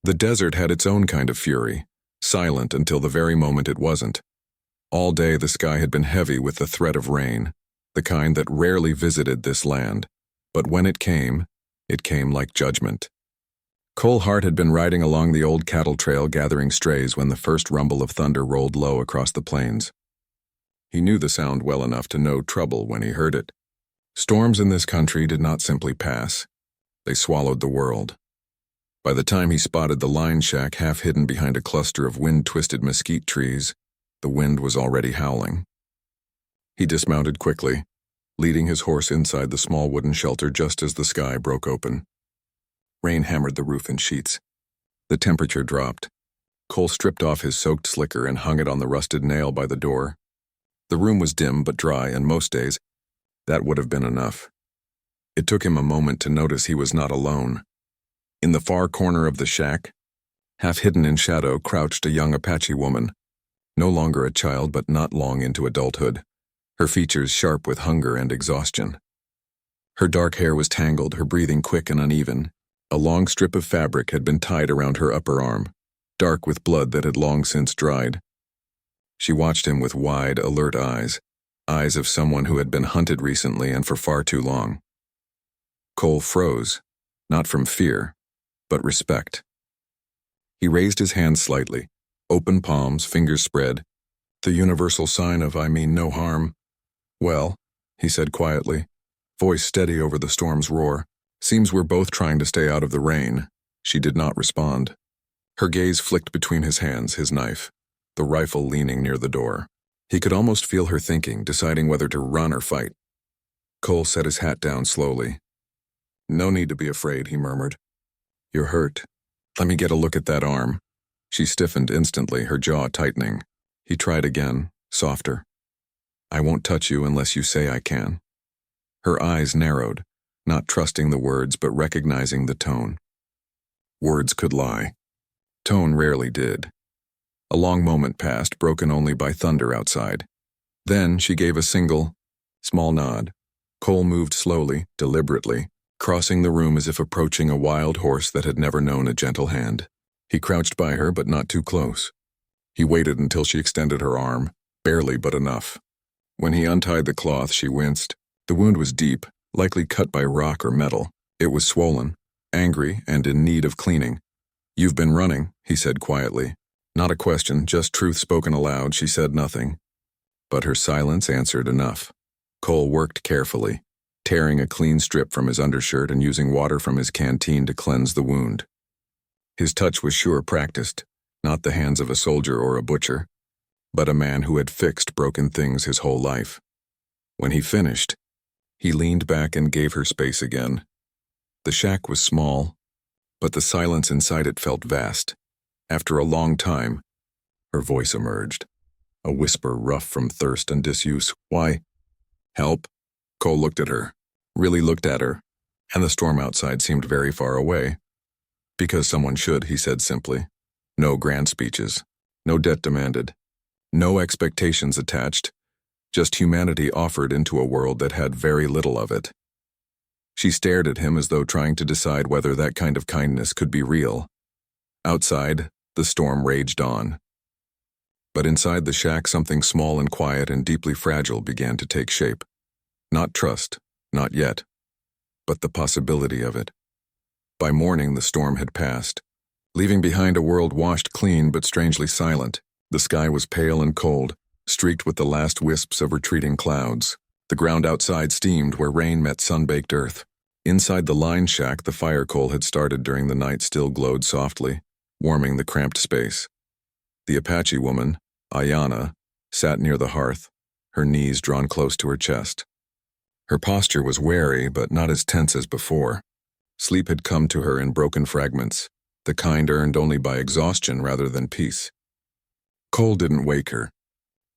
The desert had its own kind of fury, silent until the very moment it wasn't. All day the sky had been heavy with the threat of rain, the kind that rarely visited this land. But when it came like judgment. Cole Hart had been riding along the old cattle trail gathering strays when the first rumble of thunder rolled low across the plains. He knew the sound well enough to know trouble when he heard it. Storms in this country did not simply pass. They swallowed the world. By the time he spotted the line shack half hidden behind a cluster of wind-twisted mesquite trees, the wind was already howling. He dismounted quickly, leading his horse inside the small wooden shelter just as the sky broke open. Rain hammered the roof in sheets. The temperature dropped. Cole stripped off his soaked slicker and hung it on the rusted nail by the door. The room was dim but dry, and most days, that would have been enough. It took him a moment to notice he was not alone. In the far corner of the shack, half hidden in shadow, crouched a young Apache woman, no longer a child but not long into adulthood, her features sharp with hunger and exhaustion. Her dark hair was tangled, her breathing quick and uneven. A long strip of fabric had been tied around her upper arm, dark with blood that had long since dried. She watched him with wide, alert eyes, eyes of someone who had been hunted recently and for far too long. Cole froze, not from fear, but respect. He raised his hands slightly, open palms, fingers spread, the universal sign of "I mean no harm." "Well," he said quietly, voice steady over the storm's roar, "seems we're both trying to stay out of the rain." She did not respond. Her gaze flicked between his hands, his knife, the rifle leaning near the door. He could almost feel her thinking, deciding whether to run or fight. Cole set his hat down slowly. "No need to be afraid," he murmured. "You're hurt. Let me get a look at that arm." She stiffened instantly, her jaw tightening. He tried again, softer. "I won't touch you unless you say I can." Her eyes narrowed, not trusting the words but recognizing the tone. Words could lie. Tone rarely did. A long moment passed, broken only by thunder outside. Then she gave a single, small nod. Cole moved slowly, deliberately, crossing the room as if approaching a wild horse that had never known a gentle hand. He crouched by her, but not too close. He waited until she extended her arm, barely but enough. When he untied the cloth, she winced. The wound was deep, likely cut by rock or metal. It was swollen, angry, and in need of cleaning. "You've been running," he said quietly. Not a question, just truth spoken aloud. She said nothing. But her silence answered enough. Cole worked carefully, tearing a clean strip from his undershirt and using water from his canteen to cleanse the wound. His touch was sure practiced, not the hands of a soldier or a butcher, but a man who had fixed broken things his whole life. When he finished, he leaned back and gave her space again. The shack was small, but the silence inside it felt vast. After a long time, her voice emerged, a whisper rough from thirst and disuse. "Why?" "Help?" Cole looked at her, really looked at her, and the storm outside seemed very far away. "Because someone should," he said simply. No grand speeches, no debt demanded, no expectations attached, just humanity offered into a world that had very little of it. She stared at him as though trying to decide whether that kind of kindness could be real. Outside, the storm raged on. But inside the shack, something small and quiet and deeply fragile began to take shape. Not trust, not yet, but the possibility of it. By morning, the storm had passed, leaving behind a world washed clean but strangely silent. The sky was pale and cold, streaked with the last wisps of retreating clouds. The ground outside steamed where rain met sun-baked earth. Inside the line shack, the fire coal had started during the night still glowed softly, warming the cramped space. The Apache woman, Ayanna, sat near the hearth, her knees drawn close to her chest. Her posture was wary but not as tense as before. Sleep had come to her in broken fragments, the kind earned only by exhaustion rather than peace. Cole didn't wake her.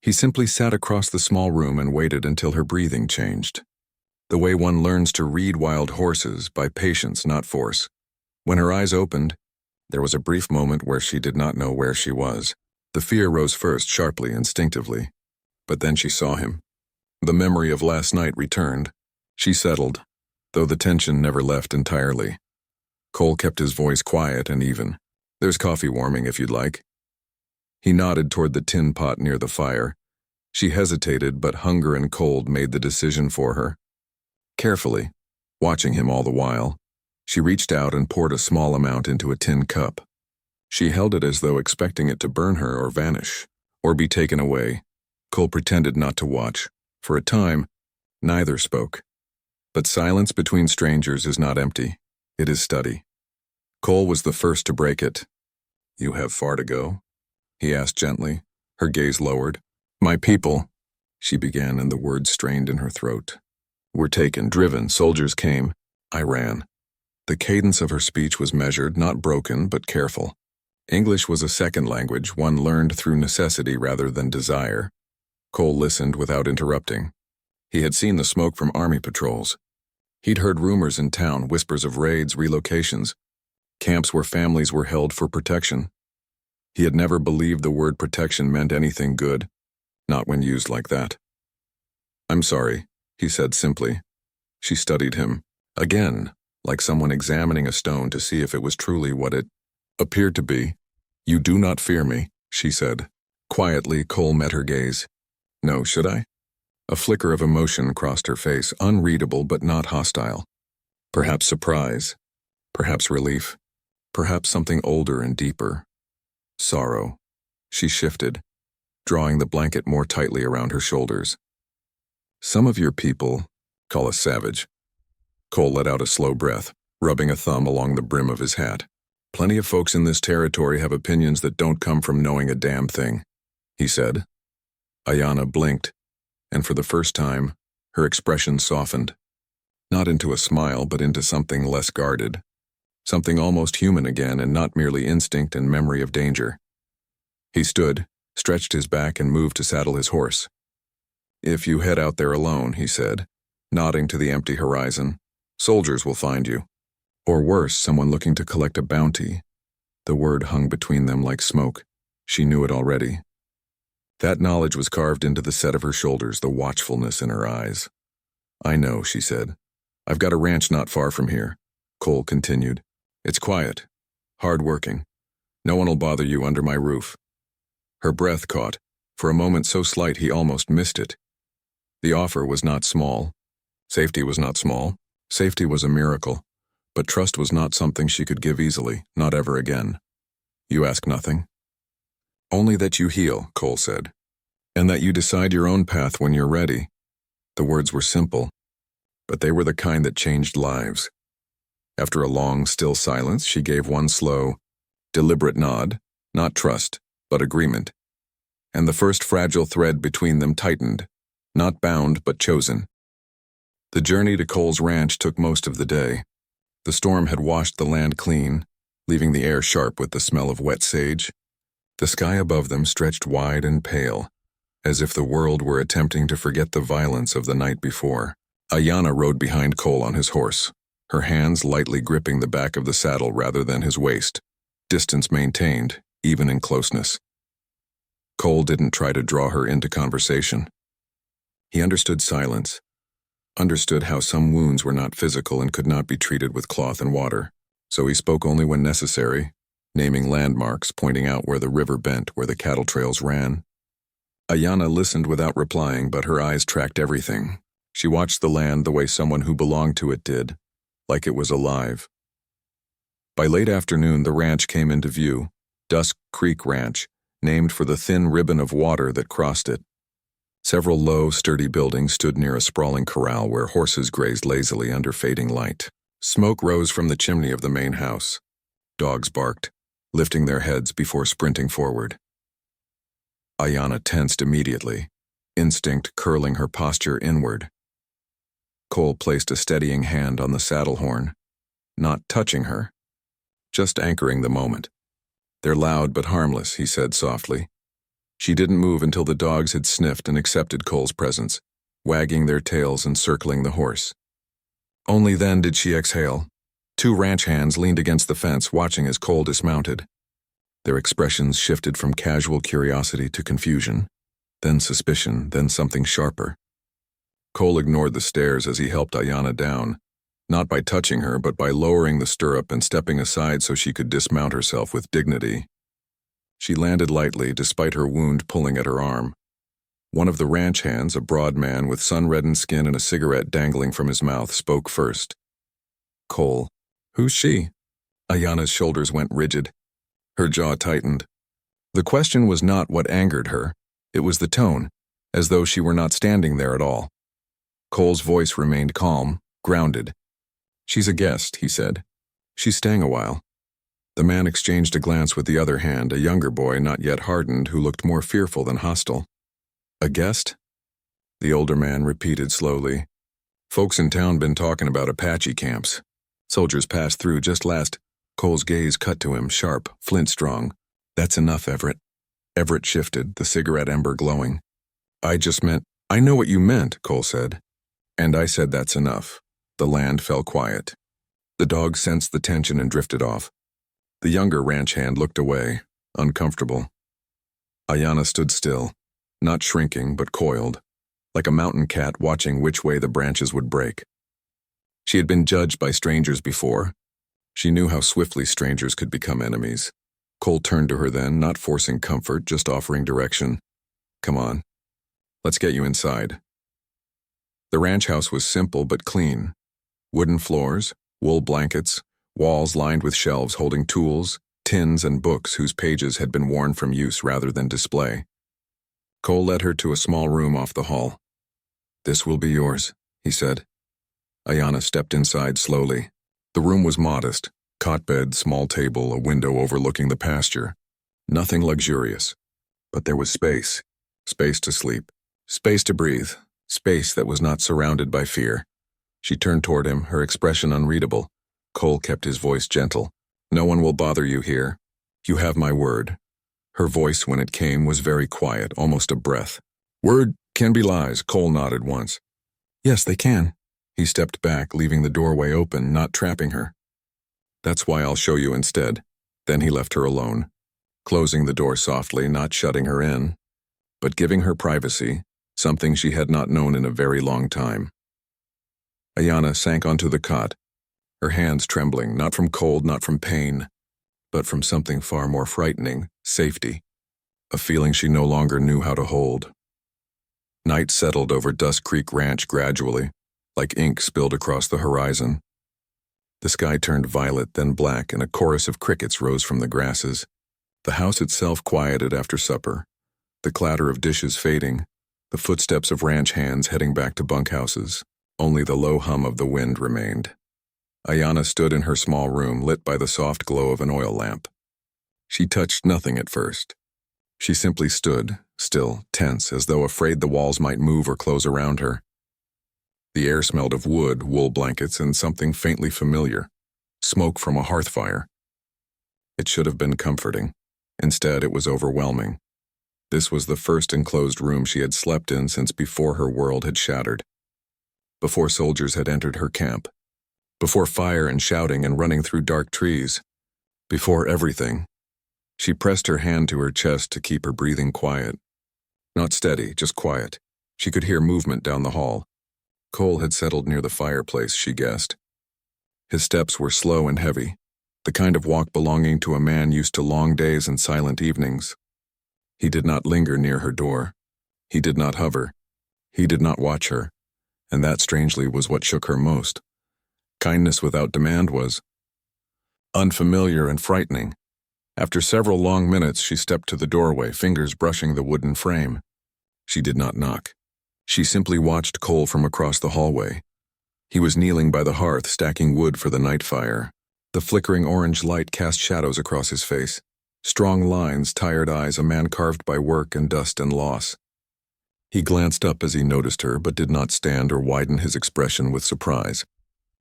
He simply sat across the small room and waited until her breathing changed. The way one learns to read wild horses, by patience, not force. When her eyes opened, there was a brief moment where she did not know where she was. The fear rose first, sharply, instinctively. But then she saw him. The memory of last night returned. She settled, though the tension never left entirely. Cole kept his voice quiet and even. There's coffee warming if you'd like. He nodded toward the tin pot near the fire. She hesitated, but hunger and cold made the decision for her. Carefully, watching him all the while, she reached out and poured a small amount into a tin cup. She held it as though expecting it to burn her or vanish, or be taken away. Cole pretended not to watch. For a time, neither spoke. But silence between strangers is not empty. It is study. Cole was the first to break it. "You have far to go?" he asked gently, her gaze lowered. "My people," she began, and the words strained in her throat, "were taken, driven, soldiers came. I ran." The cadence of her speech was measured, not broken, but careful. English was a second language, one learned through necessity rather than desire. Cole listened without interrupting. He had seen the smoke from army patrols. He'd heard rumors in town, whispers of raids, relocations, camps where families were held for protection. He had never believed the word protection meant anything good, not when used like that. "I'm sorry," he said simply. She studied him, again, like someone examining a stone to see if it was truly what it appeared to be. "You do not fear me," she said. Quietly, Cole met her gaze. "No, should I?" A flicker of emotion crossed her face, unreadable but not hostile. Perhaps surprise, perhaps relief, perhaps something older and deeper. Sorrow. She shifted, drawing the blanket more tightly around her shoulders. "Some of your people call us savage." Cole let out a slow breath, rubbing a thumb along the brim of his hat. "Plenty of folks in this territory have opinions that don't come from knowing a damn thing," he said. Ayanna blinked, and for the first time, her expression softened. Not into a smile, but into something less guarded. Something almost human again, and not merely instinct and memory of danger. He stood, stretched his back, and moved to saddle his horse. "If you head out there alone," he said, nodding to the empty horizon, "soldiers will find you. Or worse, someone looking to collect a bounty." The word hung between them like smoke. She knew it already. That knowledge was carved into the set of her shoulders, the watchfulness in her eyes. "I know," she said. "I've got a ranch not far from here," Cole continued. "It's quiet, hard-working. No one will bother you under my roof." Her breath caught, for a moment so slight he almost missed it. The offer was not small. Safety was not small. Safety was a miracle. But trust was not something she could give easily, not ever again. "You ask nothing?" "Only that you heal," Cole said. "And that you decide your own path when you're ready." The words were simple, but they were the kind that changed lives. After a long, still silence, she gave one slow, deliberate nod, not trust, but agreement. And the first fragile thread between them tightened, not bound but chosen. The journey to Cole's ranch took most of the day. The storm had washed the land clean, leaving the air sharp with the smell of wet sage. The sky above them stretched wide and pale, as if the world were attempting to forget the violence of the night before. Ayanna rode behind Cole on his horse, her hands lightly gripping the back of the saddle rather than his waist, distance maintained, even in closeness. Cole didn't try to draw her into conversation. He understood silence, understood how some wounds were not physical and could not be treated with cloth and water, so he spoke only when necessary, naming landmarks, pointing out where the river bent, where the cattle trails ran. Ayanna listened without replying, but her eyes tracked everything. She watched the land the way someone who belonged to it did, like it was alive. By late afternoon, the ranch came into view, Dusk Creek Ranch, named for the thin ribbon of water that crossed it. Several low, sturdy buildings stood near a sprawling corral where horses grazed lazily under fading light. Smoke rose from the chimney of the main house. Dogs barked, lifting their heads before sprinting forward. Ayanna tensed immediately, instinct curling her posture inward. Cole placed a steadying hand on the saddle horn, not touching her, just anchoring the moment. "They're loud but harmless," he said softly. She didn't move until the dogs had sniffed and accepted Cole's presence, wagging their tails and circling the horse. Only then did she exhale. Two ranch hands leaned against the fence, watching as Cole dismounted. Their expressions shifted from casual curiosity to confusion, then suspicion, then something sharper. Cole ignored the stares as he helped Ayanna down, Not by touching her, but by lowering the stirrup and stepping aside so she could dismount herself with dignity. She landed lightly, despite her wound pulling at her arm. One of the ranch hands, a broad man with sun-reddened skin and a cigarette dangling from his mouth, spoke first. "Cole. Who's she?" Ayana's shoulders went rigid. Her jaw tightened. The question was not what angered her. It was the tone, as though she were not standing there at all. Cole's voice remained calm, grounded. "She's a guest," he said. "She's staying a while." The man exchanged a glance with the other hand, a younger boy not yet hardened who looked more fearful than hostile. "A guest?" The older man repeated slowly. "Folks in town been talking about Apache camps. Soldiers passed through just last." Cole's gaze cut to him, sharp, flint-strong. "That's enough, Everett." Everett shifted, the cigarette ember glowing. "I just meant—" "I know what you meant," Cole said. "And I said that's enough." The land fell quiet. The dog sensed the tension and drifted off. The younger ranch hand looked away, uncomfortable. Ayana stood still, not shrinking but coiled, like a mountain cat watching which way the branches would break. She had been judged by strangers before. She knew how swiftly strangers could become enemies. Cole turned to her then, not forcing comfort, just offering direction. "Come on. Let's get you inside." The ranch house was simple but clean. Wooden floors, wool blankets, walls lined with shelves holding tools, tins, and books whose pages had been worn from use rather than display. Cole led her to a small room off the hall. "This will be yours," he said. Ayana stepped inside slowly. The room was modest. Cot bed, small table, a window overlooking the pasture. Nothing luxurious. But there was space. Space to sleep. Space to breathe. Space that was not surrounded by fear. She turned toward him, her expression unreadable. Cole kept his voice gentle. "No one will bother you here. You have my word." Her voice, when it came, was very quiet, almost a breath. "Word can be lies," Cole nodded once. "Yes, they can." He stepped back, leaving the doorway open, not trapping her. "That's why I'll show you instead." Then he left her alone, closing the door softly, not shutting her in, but giving her privacy, something she had not known in a very long time. Ayana sank onto the cot, her hands trembling, not from cold, not from pain, but from something far more frightening, safety, a feeling she no longer knew how to hold. Night settled over Dust Creek Ranch gradually, like ink spilled across the horizon. The sky turned violet, then black, and a chorus of crickets rose from the grasses. The house itself quieted after supper, the clatter of dishes fading, the footsteps of ranch hands heading back to bunkhouses. Only the low hum of the wind remained. Ayana stood in her small room, lit by the soft glow of an oil lamp. She touched nothing at first. She simply stood, still, tense, as though afraid the walls might move or close around her. The air smelled of wood, wool blankets, and something faintly familiar, smoke from a hearth fire. It should have been comforting. Instead, it was overwhelming. This was the first enclosed room she had slept in since before her world had shattered. Before soldiers had entered her camp. Before fire and shouting and running through dark trees. Before everything. She pressed her hand to her chest to keep her breathing quiet. Not steady, just quiet. She could hear movement down the hall. Cole had settled near the fireplace, she guessed. His steps were slow and heavy, the kind of walk belonging to a man used to long days and silent evenings. He did not linger near her door. He did not hover. He did not watch her. And that, strangely, was what shook her most. Kindness without demand was unfamiliar and frightening. After several long minutes, she stepped to the doorway, fingers brushing the wooden frame. She did not knock. She simply watched Cole from across the hallway. He was kneeling by the hearth, stacking wood for the night fire. The flickering orange light cast shadows across his face. Strong lines, tired eyes, a man carved by work and dust and loss. He glanced up as he noticed her, but did not stand or widen his expression with surprise.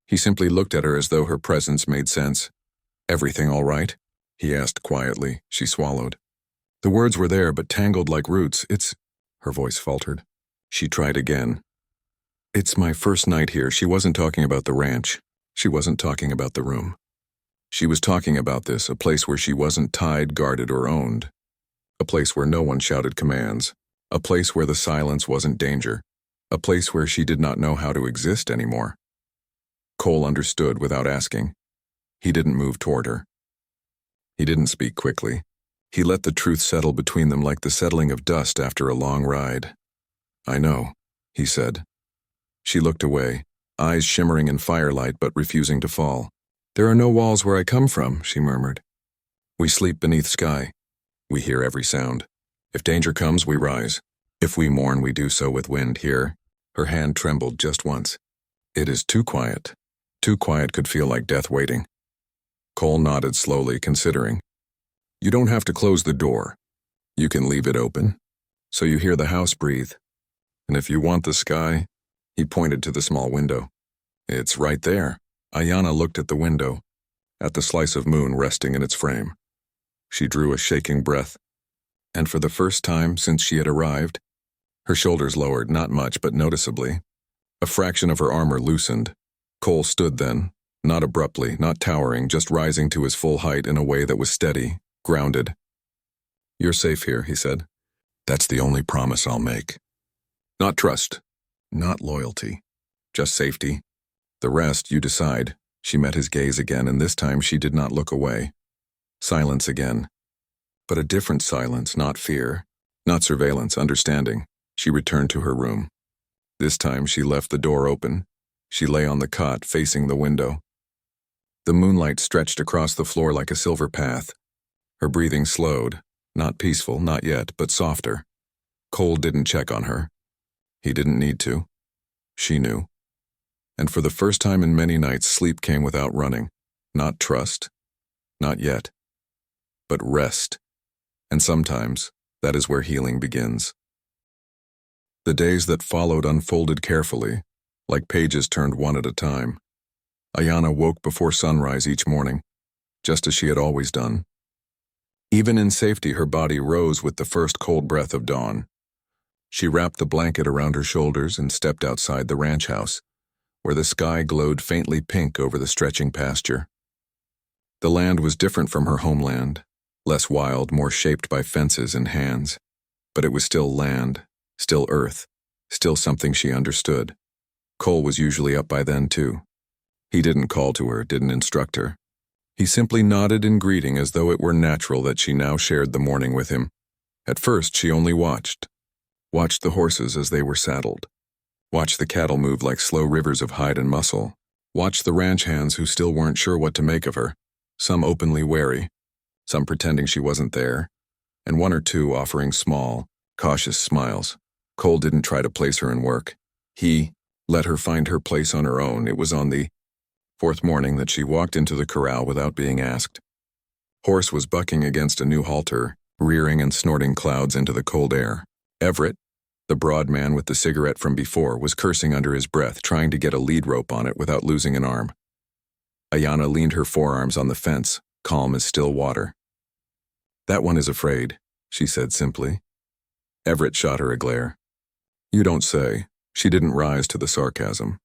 He simply looked at her as though her presence made sense. "Everything all right?" he asked quietly. She swallowed. The words were there, but tangled like roots. Her voice faltered. She tried again. "It's my first night here." She wasn't talking about the ranch. She wasn't talking about the room. She was talking about this, a place where she wasn't tied, guarded, or owned. A place where no one shouted commands. A place where the silence wasn't danger. A place where she did not know how to exist anymore. Cole understood without asking. He didn't move toward her. He didn't speak quickly. He let the truth settle between them like the settling of dust after a long ride. "I know," he said. She looked away, eyes shimmering in firelight but refusing to fall. "There are no walls where I come from," she murmured. "We sleep beneath sky. We hear every sound. If danger comes, we rise. If we mourn, we do so with wind here." Her hand trembled just once. "It is too quiet. Too quiet could feel like death waiting." Cole nodded slowly, considering. "You don't have to close the door. You can leave it open, so you hear the house breathe. And if you want the sky," he pointed to the small window. "It's right there." Ayanna looked at the window, at the slice of moon resting in its frame. She drew a shaking breath, and for the first time since she had arrived, her shoulders lowered, not much, but noticeably. A fraction of her armor loosened. Cole stood then, not abruptly, not towering, just rising to his full height in a way that was steady, grounded. "You're safe here," he said. "That's the only promise I'll make. Not trust, not loyalty, just safety. The rest, you decide." She met his gaze again, and this time she did not look away. Silence again. But a different silence, not fear, not surveillance, understanding. She returned to her room. This time she left the door open. She lay on the cot, facing the window. The moonlight stretched across the floor like a silver path. Her breathing slowed, not peaceful, not yet, but softer. Cole didn't check on her. He didn't need to. She knew. And for the first time in many nights, sleep came without running. Not trust. Not yet. But rest. And sometimes, that is where healing begins. The days that followed unfolded carefully, like pages turned one at a time. Ayanna woke before sunrise each morning, just as she had always done. Even in safety, her body rose with the first cold breath of dawn. She wrapped the blanket around her shoulders and stepped outside the ranch house, where the sky glowed faintly pink over the stretching pasture. The land was different from her homeland, less wild, more shaped by fences and hands. But it was still land, still earth, still something she understood. Cole was usually up by then, too. He didn't call to her, didn't instruct her. He simply nodded in greeting as though it were natural that she now shared the morning with him. At first, she only watched the horses as they were saddled. Watched the cattle move like slow rivers of hide and muscle. Watched the ranch hands who still weren't sure what to make of her, some openly wary, some pretending she wasn't there, and one or two offering small, cautious smiles. Cole didn't try to place her in work. He let her find her place on her own. It was on the fourth morning that she walked into the corral without being asked. Horse was bucking against a new halter, rearing and snorting clouds into the cold air. Everett, the broad man with the cigarette from before, was cursing under his breath, trying to get a lead rope on it without losing an arm. Ayanna leaned her forearms on the fence, calm as still water. "That one is afraid," she said simply. Everett shot her a glare. "You don't say." She didn't rise to the sarcasm.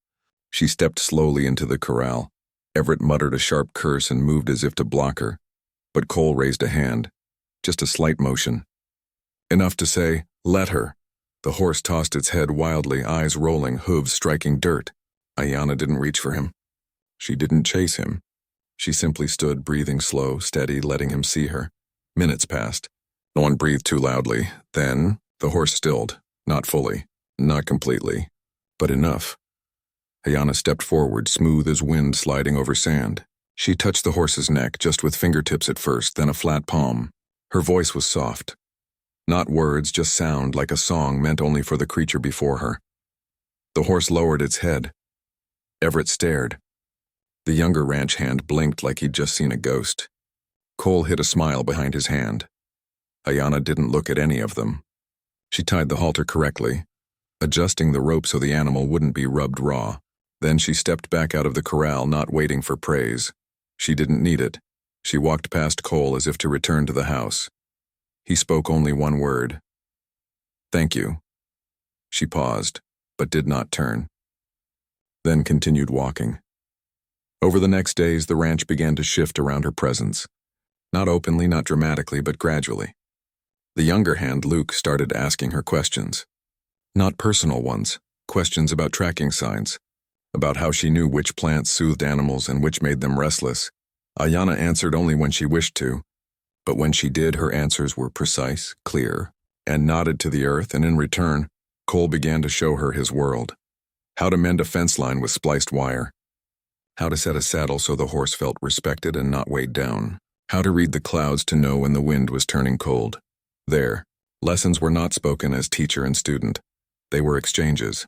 She stepped slowly into the corral. Everett muttered a sharp curse and moved as if to block her, but Cole raised a hand, just a slight motion. Enough to say, "Let her." The horse tossed its head wildly, eyes rolling, hooves striking dirt. Ayanna didn't reach for him. She didn't chase him. She simply stood, breathing slow, steady, letting him see her. Minutes passed. No one breathed too loudly. Then, the horse stilled. Not fully. Not completely. But enough. Ayanna stepped forward, smooth as wind sliding over sand. She touched the horse's neck, just with fingertips at first, then a flat palm. Her voice was soft. Not words, just sound, like a song meant only for the creature before her. The horse lowered its head. Everett stared. The younger ranch hand blinked like he'd just seen a ghost. Cole hid a smile behind his hand. Ayanna didn't look at any of them. She tied the halter correctly, adjusting the rope so the animal wouldn't be rubbed raw. Then she stepped back out of the corral, not waiting for praise. She didn't need it. She walked past Cole as if to return to the house. He spoke only one word. "Thank you." She paused, but did not turn. Then continued walking. Over the next days, the ranch began to shift around her presence. Not openly, not dramatically, but gradually. The younger hand, Luke, started asking her questions. Not personal ones, questions about tracking signs. about how she knew which plants soothed animals and which made them restless. Ayana answered only when she wished to, but when she did, her answers were precise, clear, and nodded to the earth, and in return, Cole began to show her his world. How to mend a fence line with spliced wire. How to set a saddle so the horse felt respected and not weighed down. How to read the clouds to know when the wind was turning cold. There, lessons were not spoken as teacher and student. They were exchanges.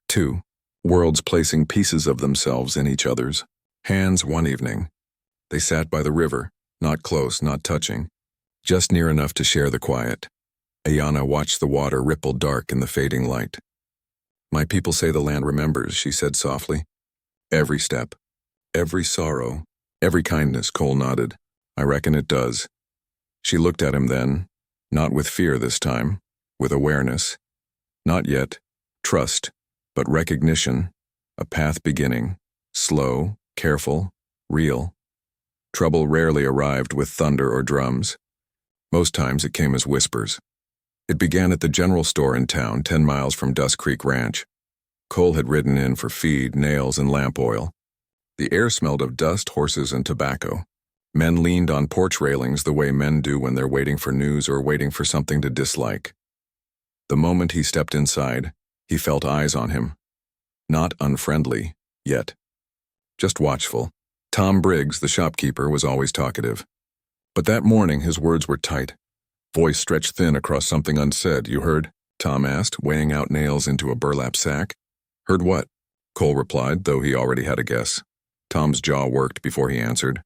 2. Worlds placing pieces of themselves in each other's hands. One evening, they sat by the river, not close, not touching, just near enough to share the quiet. Ayana watched the water ripple dark in the fading light. "My people say the land remembers," she said softly. "Every step, every sorrow, every kindness," Cole nodded. "I reckon it does." She looked at him then, not with fear this time, with awareness. Not yet trust, but recognition, a path beginning, slow, careful, real. Trouble rarely arrived with thunder or drums. Most times it came as whispers. It began at the general store in town, 10 miles from Dust Creek Ranch. Cole had ridden in for feed, nails, and lamp oil. The air smelled of dust, horses, and tobacco. Men leaned on porch railings the way men do when they're waiting for news or waiting for something to dislike. The moment he stepped inside, he felt eyes on him. Not unfriendly, yet. Just watchful. Tom Briggs, the shopkeeper, was always talkative. But that morning his words were tight. Voice stretched thin across something unsaid. "You heard?" Tom asked, weighing out nails into a burlap sack. "Heard what?" Cole replied, though he already had a guess. Tom's jaw worked before he answered.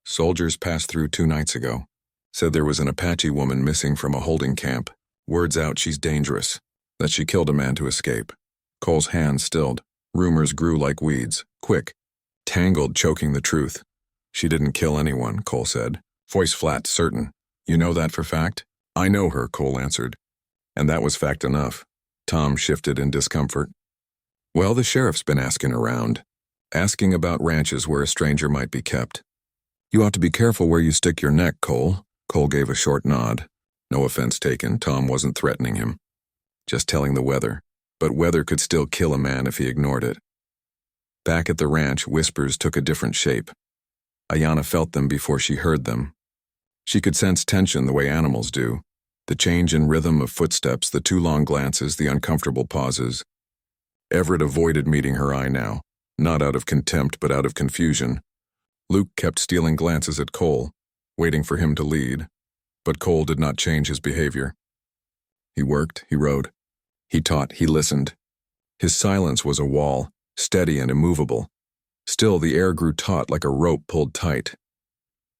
"Soldiers passed through 2 nights ago. Said there was an Apache woman missing from a holding camp. Word's out she's dangerous. That she killed a man to escape." Cole's hands stilled. Rumors grew like weeds, quick, tangled, choking the truth. "She didn't kill anyone," Cole said, voice flat, certain. "You know that for fact?" "I know her," Cole answered. And that was fact enough. Tom shifted in discomfort. "Well, the sheriff's been asking around. Asking about ranches where a stranger might be kept." "You ought to be careful where you stick your neck, Cole." Cole gave a short nod. No offense taken, Tom wasn't threatening him. Just telling the weather. But weather could still kill a man if he ignored it. Back at the ranch, whispers took a different shape. Ayana felt them before she heard them. She could sense tension the way animals do. The change in rhythm of footsteps, the too long glances, the uncomfortable pauses. Everett avoided meeting her eye now, not out of contempt but out of confusion. Luke kept stealing glances at Cole, waiting for him to lead, but Cole did not change his behavior. He worked, he rode. He taught, he listened. His silence was a wall, steady and immovable. Still, the air grew taut like a rope pulled tight.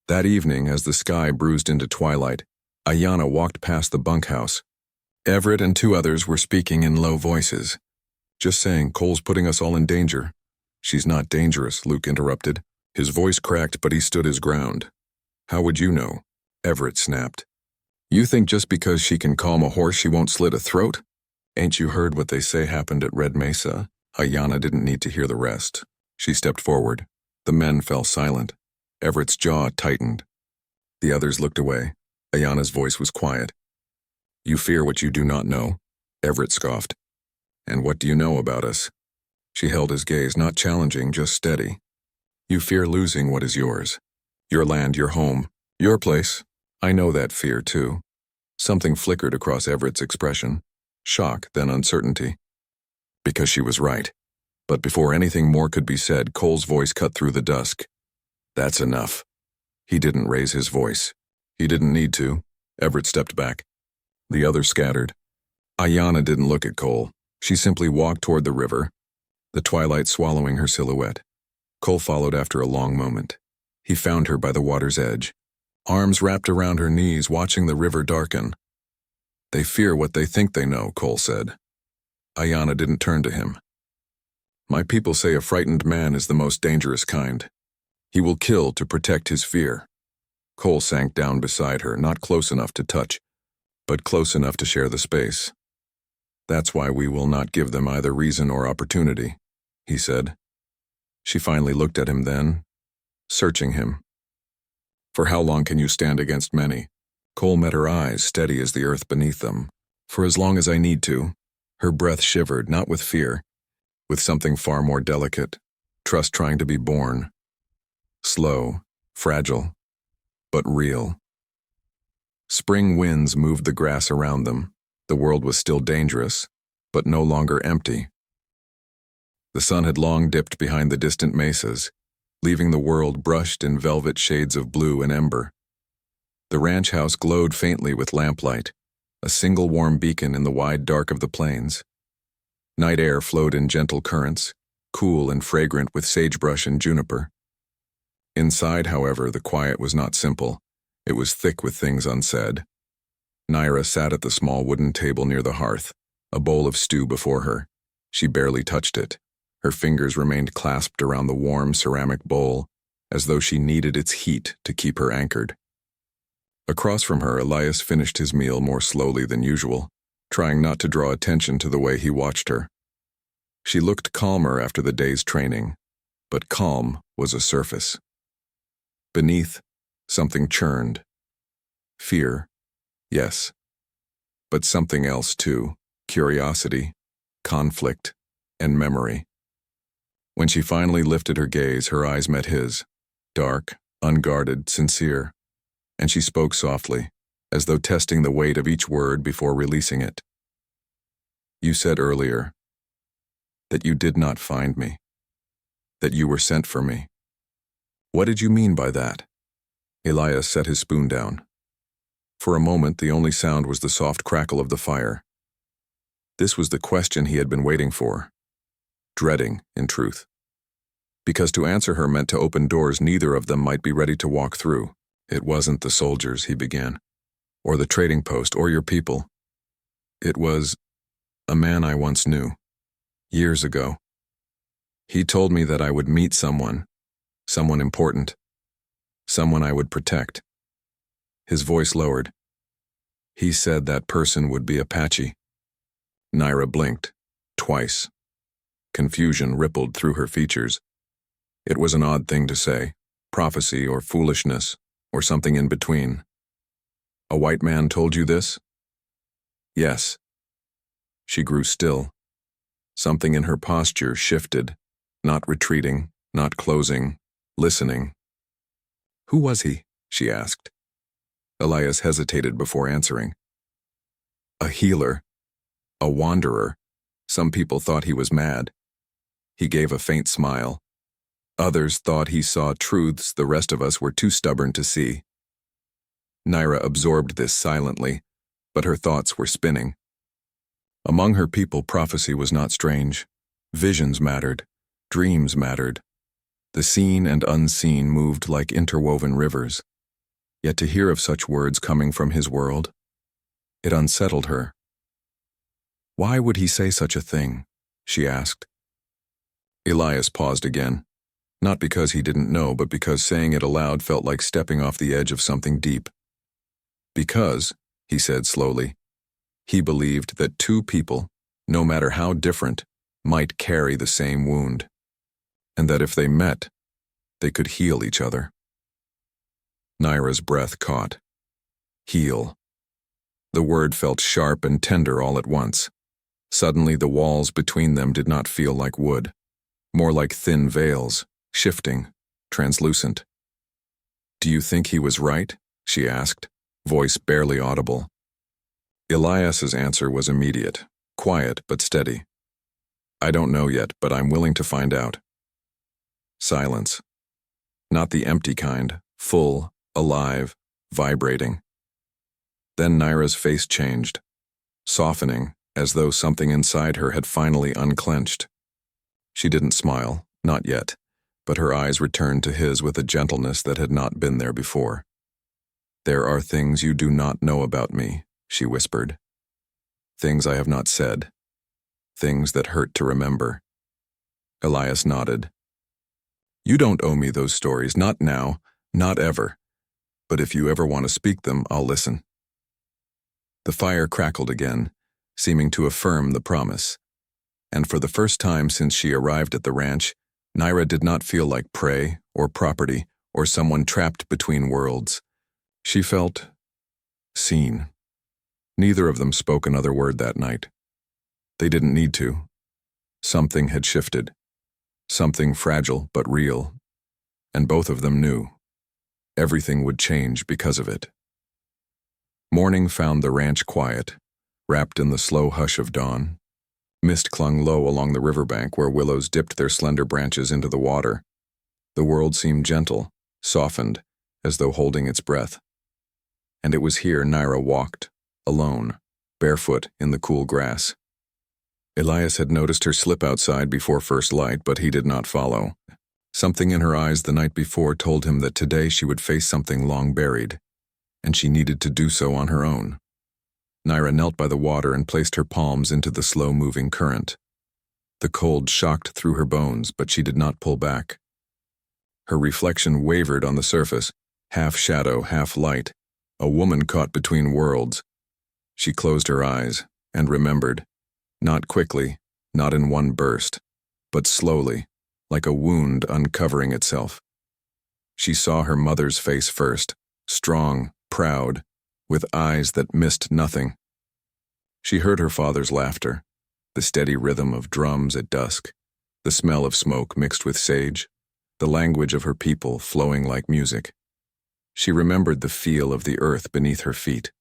That evening, as the sky bruised into twilight, Ayana walked past the bunkhouse. Everett and 2 others were speaking in low voices. "Just saying, Cole's putting us all in danger." "She's not dangerous," Luke interrupted. His voice cracked, but he stood his ground. "How would you know?" Everett snapped. "You think just because she can calm a horse she won't slit a throat? Ain't you heard what they say happened at Red Mesa?" Ayana didn't need to hear the rest. She stepped forward. The men fell silent. Everett's jaw tightened. The others looked away. Ayana's voice was quiet. "You fear what you do not know," Everett scoffed. "And what do you know about us?" She held his gaze, not challenging, just steady. "You fear losing what is yours. Your land, your home, your place. I know that fear, too." Something flickered across Everett's expression. Shock, then uncertainty. Because she was right. But before anything more could be said, Cole's voice cut through the dusk. "That's enough." He didn't raise his voice. He didn't need to. Everett stepped back. The others scattered. Ayana didn't look at Cole. She simply walked toward the river, the twilight swallowing her silhouette. Cole followed after a long moment. He found her by the water's edge, arms wrapped around her knees, watching the river darken. "They fear what they think they know," Cole said. Ayana didn't turn to him. "My people say a frightened man is the most dangerous kind. He will kill to protect his fear." Cole sank down beside her, not close enough to touch, but close enough to share the space. "That's why we will not give them either reason or opportunity," he said. She finally looked at him then, searching him. "For how long can you stand against many?" Cole met her eyes, steady as the earth beneath them. "For as long as I need to." Her breath shivered, not with fear. with something far more delicate, trust trying to be born. Slow, fragile, but real. Spring winds moved the grass around them. The world was still dangerous, but no longer empty. The sun had long dipped behind the distant mesas, leaving the world brushed in velvet shades of blue and ember. The ranch house glowed faintly with lamplight, a single warm beacon in the wide dark of the plains. Night air flowed in gentle currents, cool and fragrant with sagebrush and juniper. Inside, however, the quiet was not simple. It was thick with things unsaid. Naira sat at the small wooden table near the hearth, a bowl of stew before her. She barely touched it. Her fingers remained clasped around the warm ceramic bowl, as though she needed its heat to keep her anchored. Across from her, Elias finished his meal more slowly than usual, trying not to draw attention to the way he watched her. She looked calmer after the day's training, but calm was a surface. Beneath, something churned. Fear, yes, but something else too: curiosity, conflict, and memory. When she finally lifted her gaze, her eyes met his, dark, unguarded, sincere, and she spoke softly, as though testing the weight of each word before releasing it. "You said earlier that you did not find me, that you were sent for me. What did you mean by that?" Elias set his spoon down. For a moment, the only sound was the soft crackle of the fire. This was the question he had been waiting for. Dreading, in truth. Because to answer her meant to open doors neither of them might be ready to walk through. "It wasn't the soldiers," he began, "or the trading post, or your people. It was a man I once knew, years ago. He told me that I would meet someone important, someone I would protect." His voice lowered. "He said that person would be Apache." Naira blinked, twice. Confusion rippled through her features. It was an odd thing to say, prophecy or foolishness, or something in between. "A white man told you this?" "Yes." She grew still. Something in her posture shifted, not retreating, not closing, listening. "Who was he?" she asked. Elias hesitated before answering. "A healer, a wanderer. Some people thought he was mad." He gave a faint smile. "Others thought he saw truths the rest of us were too stubborn to see." Naira absorbed this silently, but her thoughts were spinning. Among her people, prophecy was not strange. Visions mattered. Dreams mattered. The seen and unseen moved like interwoven rivers. Yet to hear of such words coming from his world, it unsettled her. "Why would he say such a thing?" she asked. Elias paused again, not because he didn't know, but because saying it aloud felt like stepping off the edge of something deep. "Because," he said slowly, "he believed that two people, no matter how different, might carry the same wound, and that if they met, they could heal each other." Naira's breath caught. Heal. The word felt sharp and tender all at once. Suddenly the walls between them did not feel like wood, more like thin veils, shifting, translucent. "Do you think he was right?" she asked, voice barely audible. Elias's answer was immediate, quiet but steady. "I don't know yet, but I'm willing to find out." Silence. Not the empty kind, full, alive, vibrating. Then Naira's face changed, softening, as though something inside her had finally unclenched. She didn't smile, not yet, but her eyes returned to his with a gentleness that had not been there before. "There are things you do not know about me," she whispered. "Things I have not said. Things that hurt to remember." Elias nodded. "You don't owe me those stories, not now, not ever. But if you ever want to speak them, I'll listen." The fire crackled again, seeming to affirm the promise. And for the first time since she arrived at the ranch, Naira did not feel like prey or property or someone trapped between worlds. She felt seen. Neither of them spoke another word that night. They didn't need to. Something had shifted. Something fragile but real. And both of them knew. Everything would change because of it. Morning found the ranch quiet, wrapped in the slow hush of dawn. Mist clung low along the riverbank where willows dipped their slender branches into the water. The world seemed gentle, softened, as though holding its breath. And it was here Naira walked, alone, barefoot in the cool grass. Elias had noticed her slip outside before first light, but he did not follow. Something in her eyes the night before told him that today she would face something long buried, and she needed to do so on her own. Naira knelt by the water and placed her palms into the slow-moving current. The cold shocked through her bones, but she did not pull back. Her reflection wavered on the surface, half shadow, half light, a woman caught between worlds. She closed her eyes and remembered, not quickly, not in one burst, but slowly, like a wound uncovering itself. She saw her mother's face first, strong, proud, with eyes that missed nothing. She heard her father's laughter, the steady rhythm of drums at dusk, the smell of smoke mixed with sage, the language of her people flowing like music. She remembered the feel of the earth beneath her feet,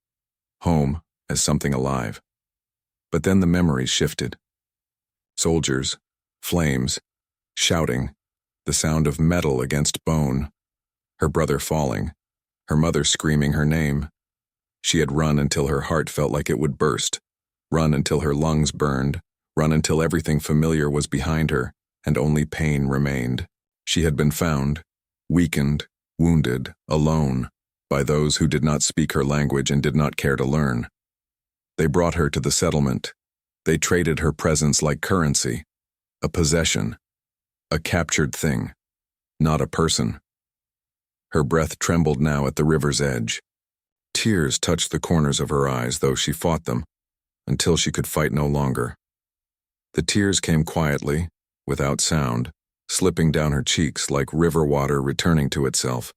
home as something alive. But then the memories shifted. Soldiers, flames, shouting, the sound of metal against bone, her brother falling, her mother screaming her name. She had run until her heart felt like it would burst, run until her lungs burned, run until everything familiar was behind her, and only pain remained. She had been found, weakened, wounded, alone, by those who did not speak her language and did not care to learn. They brought her to the settlement. They traded her presence like currency, a possession, a captured thing, not a person. Her breath trembled now at the river's edge. Tears touched the corners of her eyes, though she fought them, until she could fight no longer. The tears came quietly, without sound, slipping down her cheeks like river water returning to itself.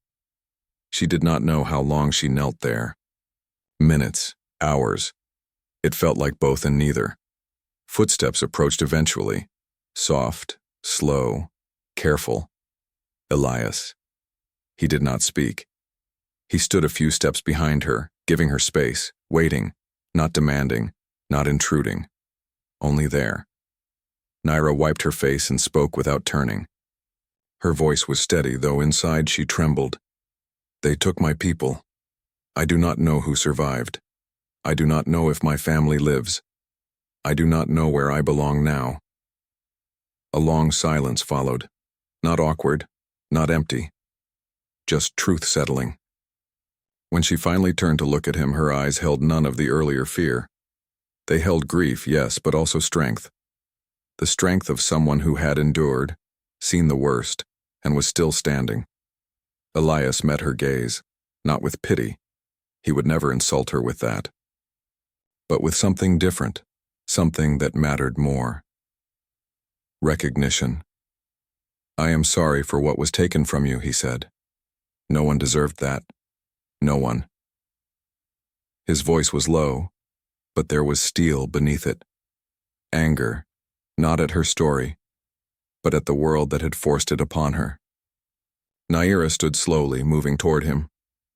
She did not know how long she knelt there. Minutes, hours. It felt like both and neither. Footsteps approached eventually, soft, slow, careful. Elias. He did not speak. He stood a few steps behind her, giving her space, waiting, not demanding, not intruding. Only there. Naira wiped her face and spoke without turning. Her voice was steady, though inside she trembled. They took my people. I do not know who survived. I do not know if my family lives. I do not know where I belong now. A long silence followed. Not awkward, not empty. Just truth settling. When she finally turned to look at him, her eyes held none of the earlier fear. They held grief, yes, but also strength. The strength of someone who had endured, seen the worst, and was still standing. Elias met her gaze, not with pity. He would never insult her with that. But with something different, something that mattered more. Recognition. I am sorry for what was taken from you, he said. No one deserved that. No one. His voice was low, but there was steel beneath it. Anger, not at her story, but at the world that had forced it upon her. Naira stood slowly, moving toward him,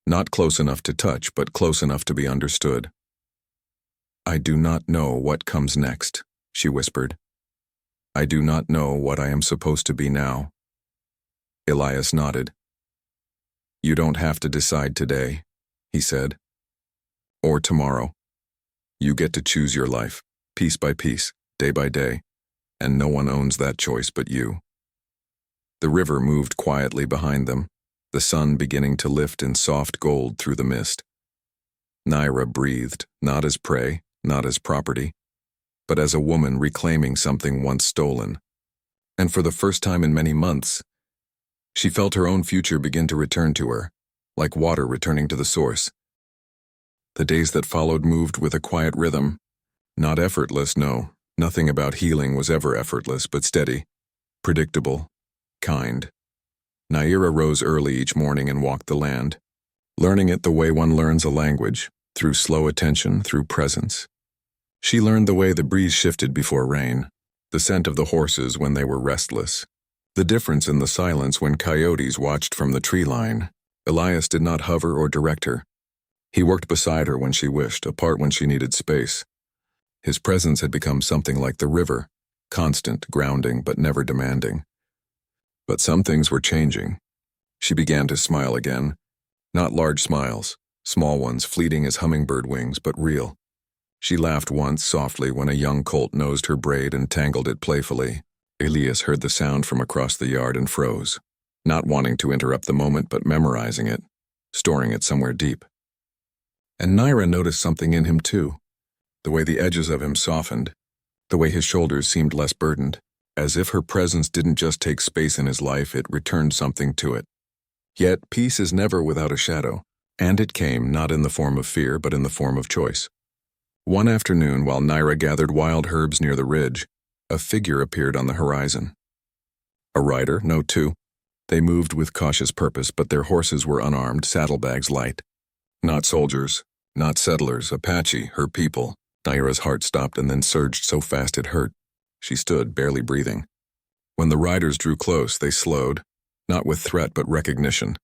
not close enough to touch, but close enough to be understood. I do not know what comes next, she whispered. I do not know what I am supposed to be now. Elias nodded. You don't have to decide today, he said. Or tomorrow. You get to choose your life, piece by piece, day by day, and no one owns that choice but you. The river moved quietly behind them, the sun beginning to lift in soft gold through the mist. Naira breathed, not as prey, not as property, but as a woman reclaiming something once stolen. And for the first time in many months, she felt her own future begin to return to her, like water returning to the source. The days that followed moved with a quiet rhythm. Not effortless, no. Nothing about healing was ever effortless, but steady, predictable, kind. Naira rose early each morning and walked the land, learning it the way one learns a language, through slow attention, through presence. She learned the way the breeze shifted before rain, the scent of the horses when they were restless, the difference in the silence when coyotes watched from the tree line. Elias did not hover or direct her. He worked beside her when she wished, apart when she needed space. His presence had become something like the river, constant, grounding, but never demanding. But some things were changing. She began to smile again. Not large smiles, small ones fleeting as hummingbird wings, but real. She laughed once softly when a young colt nosed her braid and tangled it playfully. Elias heard the sound from across the yard and froze, not wanting to interrupt the moment but memorizing it, storing it somewhere deep. And Naira noticed something in him too, the way the edges of him softened, the way his shoulders seemed less burdened, as if her presence didn't just take space in his life, it returned something to it. Yet peace is never without a shadow, and it came not in the form of fear but in the form of choice. One afternoon, while Naira gathered wild herbs near the ridge, a figure appeared on the horizon. A rider, no two. They moved with cautious purpose, but their horses were unarmed, saddlebags light. Not soldiers, not settlers, Apache, her people. Naira's heart stopped and then surged so fast it hurt. She stood, barely breathing. When the riders drew close, they slowed, not with threat but recognition.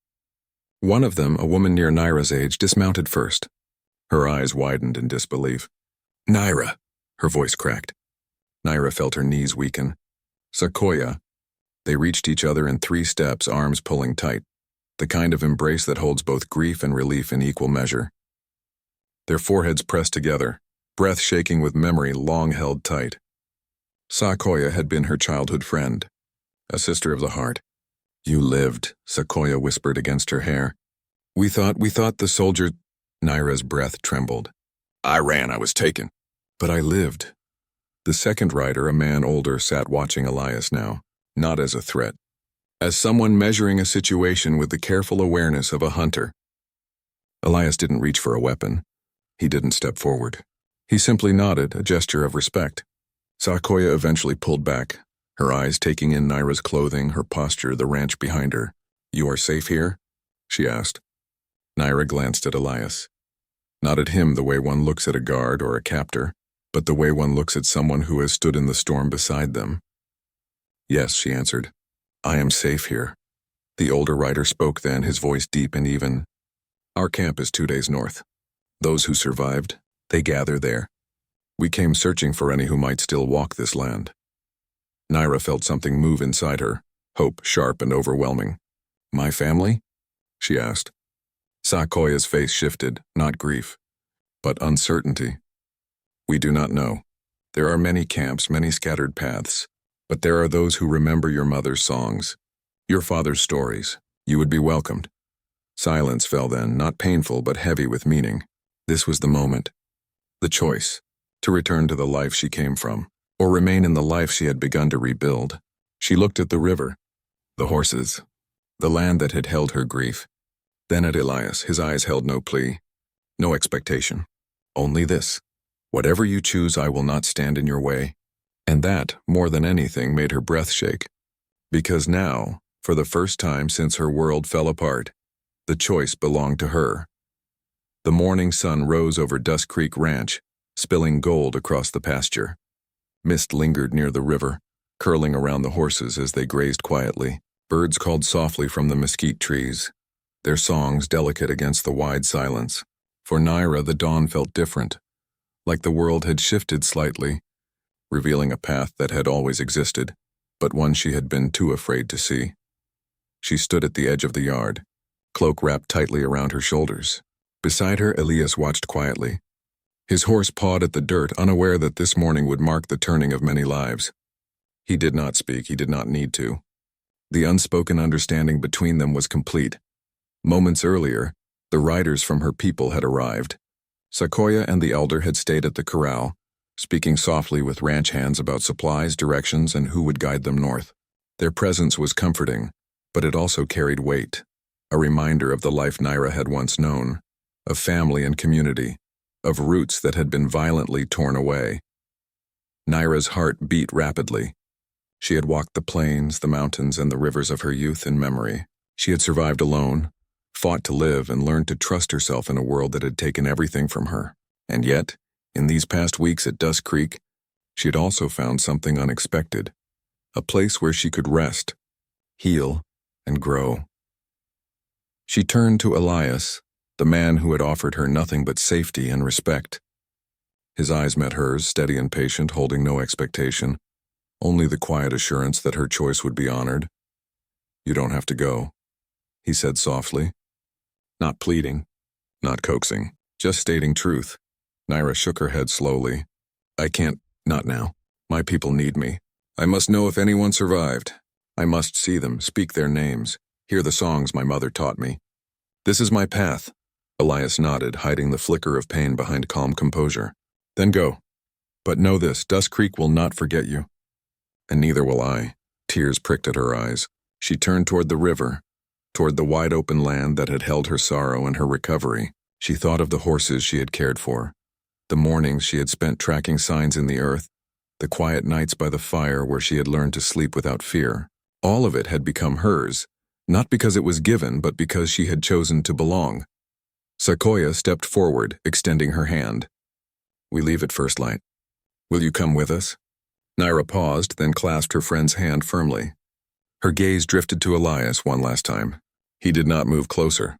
One of them, a woman near Naira's age, dismounted first. Her eyes widened in disbelief. "Naira," her voice cracked. Naira felt her knees weaken. "Sequoia." They reached each other in 3 steps, arms pulling tight, the kind of embrace that holds both grief and relief in equal measure. Their foreheads pressed together, breath shaking with memory long held tight. Sequoia had been her childhood friend, a sister of the heart. "You lived," Sequoia whispered against her hair. We thought the soldier—" Naira's breath trembled. "I ran, I was taken. But I lived." The second rider, a man older, sat watching Elias now, not as a threat, as someone measuring a situation with the careful awareness of a hunter. Elias didn't reach for a weapon. He didn't step forward. He simply nodded, a gesture of respect. Sequoia eventually pulled back, her eyes taking in Naira's clothing, her posture, the ranch behind her. "You are safe here?" she asked. Naira glanced at Elias. Not at him the way one looks at a guard or a captor, but the way one looks at someone who has stood in the storm beside them. "Yes," she answered. "I am safe here." The older rider spoke then, his voice deep and even. "Our camp is 2 days north. Those who survived, they gather there. We came searching for any who might still walk this land." Naira felt something move inside her, hope sharp and overwhelming. "My family?" she asked. Sequoia's face shifted, not grief, but uncertainty. "We do not know. There are many camps, many scattered paths, but there are those who remember your mother's songs, your father's stories. You would be welcomed." Silence fell then, not painful but heavy with meaning. This was the moment. The choice, to return to the life she came from, or remain in the life she had begun to rebuild. She looked at the river, the horses, the land that had held her grief. Then at Elias, his eyes held no plea, no expectation. Only this: "Whatever you choose, I will not stand in your way." And that, more than anything, made her breath shake. Because now, for the first time since her world fell apart, the choice belonged to her. The morning sun rose over Dust Creek Ranch, spilling gold across the pasture. Mist lingered near the river, curling around the horses as they grazed quietly. Birds called softly from the mesquite trees, their songs delicate against the wide silence. For Naira, the dawn felt different, like the world had shifted slightly, revealing a path that had always existed, but one she had been too afraid to see. She stood at the edge of the yard, cloak wrapped tightly around her shoulders. Beside her, Elias watched quietly. His horse pawed at the dirt, unaware that this morning would mark the turning of many lives. He did not speak, he did not need to. The unspoken understanding between them was complete. Moments earlier, the riders from her people had arrived. Sequoia and the elder had stayed at the corral, speaking softly with ranch hands about supplies, directions, and who would guide them north. Their presence was comforting, but it also carried weight, a reminder of the life Naira had once known, of family and community, of roots that had been violently torn away. Naira's heart beat rapidly. She had walked the plains, the mountains, and the rivers of her youth in memory. She had survived alone, fought to live, and learned to trust herself in a world that had taken everything from her. And yet, in these past weeks at Dust Creek, she had also found something unexpected, a place where she could rest, heal, and grow. She turned to Elias, the man who had offered her nothing but safety and respect. His eyes met hers, steady and patient, holding no expectation, only the quiet assurance that her choice would be honored. "You don't have to go," he said softly. Not pleading, not coaxing, just stating truth. Naira shook her head slowly. "I can't, not now. My people need me. I must know if anyone survived. I must see them, speak their names, hear the songs my mother taught me. This is my path." Elias nodded, hiding the flicker of pain behind calm composure. "Then go. But know this, Dust Creek will not forget you." "And neither will I." Tears pricked at her eyes. She turned toward the river, toward the wide-open land that had held her sorrow and her recovery. She thought of the horses she had cared for, the mornings she had spent tracking signs in the earth, the quiet nights by the fire where she had learned to sleep without fear. All of it had become hers, not because it was given, but because she had chosen to belong. Sequoia stepped forward, extending her hand. "We leave at first light. Will you come with us?" Naira paused, then clasped her friend's hand firmly. Her gaze drifted to Elias one last time. He did not move closer.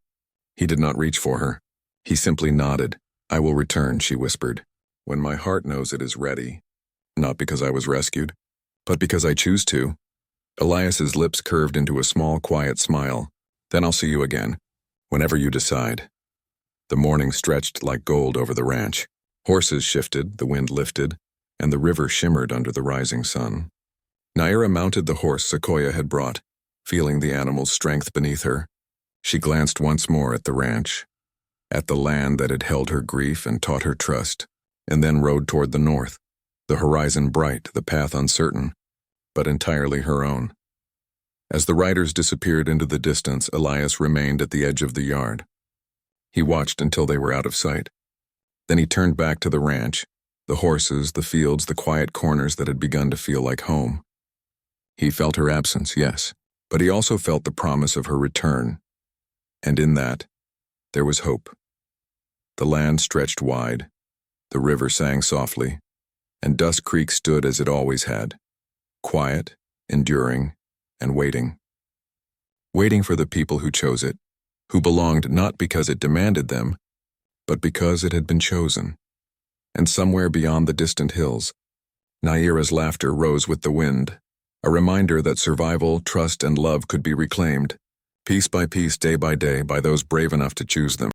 He did not reach for her. He simply nodded. "I will return," she whispered, "when my heart knows it is ready. Not because I was rescued, but because I choose to." Elias's lips curved into a small, quiet smile. "Then I'll see you again, whenever you decide." The morning stretched like gold over the ranch. Horses shifted, the wind lifted, and the river shimmered under the rising sun. Naira mounted the horse Sequoia had brought, feeling the animal's strength beneath her. She glanced once more at the ranch, at the land that had held her grief and taught her trust, and then rode toward the north, the horizon bright, the path uncertain, but entirely her own. As the riders disappeared into the distance, Elias remained at the edge of the yard. He watched until they were out of sight. Then he turned back to the ranch, the horses, the fields, the quiet corners that had begun to feel like home. He felt her absence, yes, but he also felt the promise of her return. And in that, there was hope. The land stretched wide, the river sang softly, and Dust Creek stood as it always had, quiet, enduring, and waiting. Waiting for the people who chose it, who belonged not because it demanded them, but because it had been chosen. And somewhere beyond the distant hills, Naira's laughter rose with the wind, a reminder that survival, trust, and love could be reclaimed, piece by piece, day by day, by those brave enough to choose them.